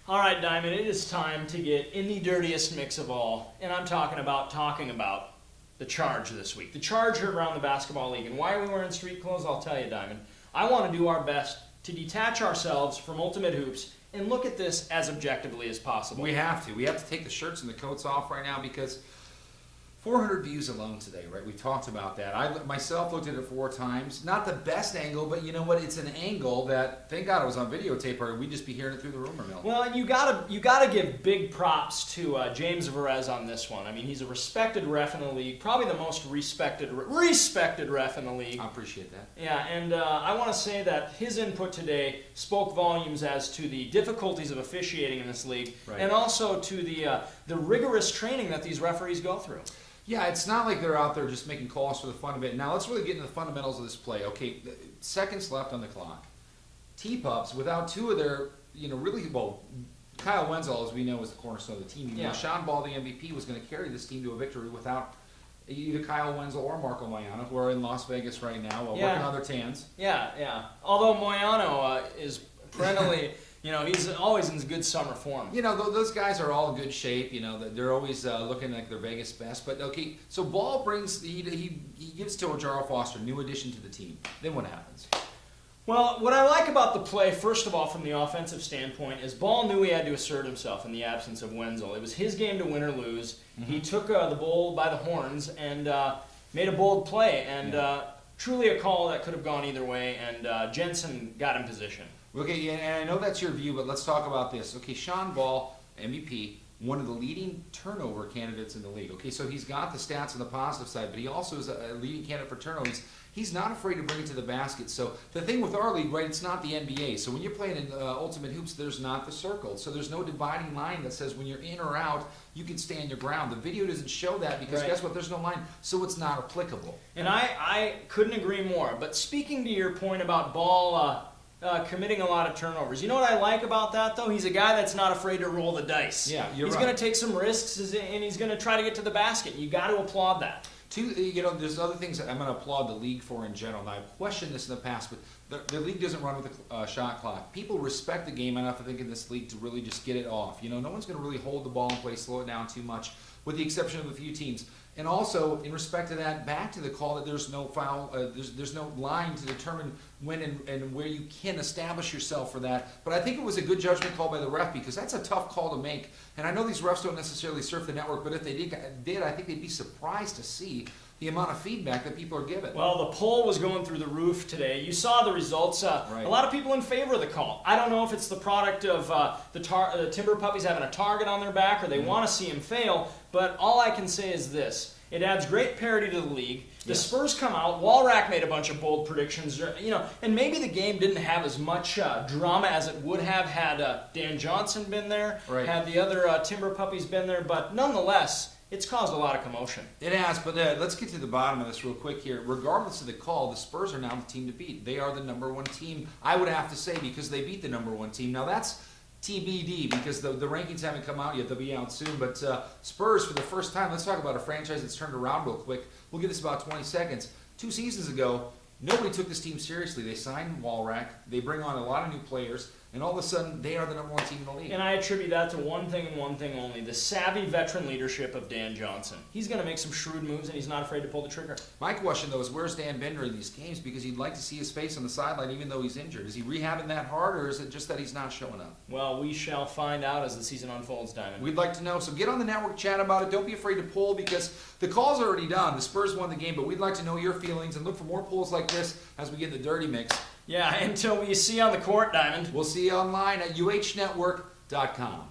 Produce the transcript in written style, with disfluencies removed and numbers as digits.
All right, Diamond, it is time to get in the dirtiest mix of all, and I'm talking about the Charge this week. The Charge heard around the basketball league, and why are we wearing street clothes? I'll tell you, Diamond. I want to do our best to detach ourselves from Ultimate Hoops and look at this as objectively as possible. We have to. We have to take the shirts and the coats off right now because 400 views alone today, right? We talked about that. I myself looked at it 4 times. Not the best angle, but you know what? It's an angle that, thank God it was on videotape, or we'd just be hearing it through the rumor mill. Well, and you gotta give big props to James Varese on this one. I mean, he's a respected ref in the league, probably the most respected ref in the league. I appreciate that. Yeah, and I want to say that his input today spoke volumes as to the difficulties of officiating in this league, right, and also to the rigorous training that these referees go through. Yeah, it's not like they're out there just making calls for the fun of it. Now, let's really get into the fundamentals of this play. Okay, seconds left on the clock. T-Pups, without 2 of their, Kyle Wenzel, as we know, is the cornerstone of the team. Yeah. Sean Ball, the MVP, was going to carry this team to a victory without either Kyle Wenzel or Marco Moyano, who are in Las Vegas right now working on their tans. Yeah. Although Moyano is perennially... he's always in good summer form. Those guys are all in good shape. They're always looking like their Vegas best. But, okay, so Ball brings, he gives to Jarrell Foster, new addition to the team. Then what happens? Well, what I like about the play, first of all, from the offensive standpoint, is Ball knew he had to assert himself in the absence of Wenzel. It was his game to win or lose. Mm-hmm. He took the bull by the horns and made a bold play. And truly a call that could have gone either way. And Jensen got in position. Okay, and I know that's your view, but let's talk about this. Okay, Sean Ball, MVP, one of the leading turnover candidates in the league. Okay, so he's got the stats on the positive side, but he also is a leading candidate for turnovers. He's not afraid to bring it to the basket. So the thing with our league, right, it's not the NBA. So when you're playing in Ultimate Hoops, there's not the circle. So there's no dividing line that says when you're in or out, you can stand your ground. The video doesn't show that because guess what? There's no line, so it's not applicable. And I couldn't agree more. But speaking to your point about Ball... committing a lot of turnovers. You know what I like about that, though? He's a guy that's not afraid to roll the dice. Yeah, he's going to take some risks, and he's going to try to get to the basket. You got to applaud that. There's other things that I'm going to applaud the league for in general. Now, I've questioned this in the past, but the league doesn't run with a shot clock. People respect the game enough, I think, in this league to really just get it off. No one's going to really hold the ball in play, slow it down too much, with the exception of a few teams. And also, in respect to that, back to the call that there's no foul, there's no line to determine when and where you can establish yourself for that. But I think it was a good judgment call by the ref because that's a tough call to make. And I know these refs don't necessarily surf the network, but if they did, I think they'd be surprised to see the amount of feedback that people are giving. Well, the poll was going through the roof today. You saw the results. A lot of people in favor of the call. I don't know if it's the product of the Timber Puppies having a target on their back or they want to see him fail, but all I can say is this. It adds great parity to the league. The Spurs come out. Walrack made a bunch of bold predictions. And maybe the game didn't have as much drama as it would have had Dan Johnson been there, had the other Timber Puppies been there. But nonetheless, it's caused a lot of commotion. It has, but let's get to the bottom of this real quick here. Regardless of the call, the Spurs are now the team to beat. They are the #1 team, I would have to say, because they beat the #1 team. Now that's TBD because the rankings haven't come out yet. They'll be out soon. But Spurs, for the first time, let's talk about a franchise that's turned around real quick. We'll give this about 20 seconds. 2 seasons ago, nobody took this team seriously. They signed Walrack. They bring on a lot of new players. And all of a sudden, they are the #1 team in the league. And I attribute that to one thing and one thing only, the savvy veteran leadership of Dan Johnson. He's going to make some shrewd moves, and he's not afraid to pull the trigger. My question, though, is where's Dan Bender in these games? Because you'd like to see his face on the sideline even though he's injured. Is he rehabbing that hard, or is it just that he's not showing up? Well, we shall find out as the season unfolds, Diamond. We'd like to know. So get on the network, chat about it. Don't be afraid to poll because the call's already done. The Spurs won the game, but we'd like to know your feelings and look for more polls like this as we get in the dirty mix. Yeah, until we see you on the court, Diamond. We'll see you online at uhnetwork.com.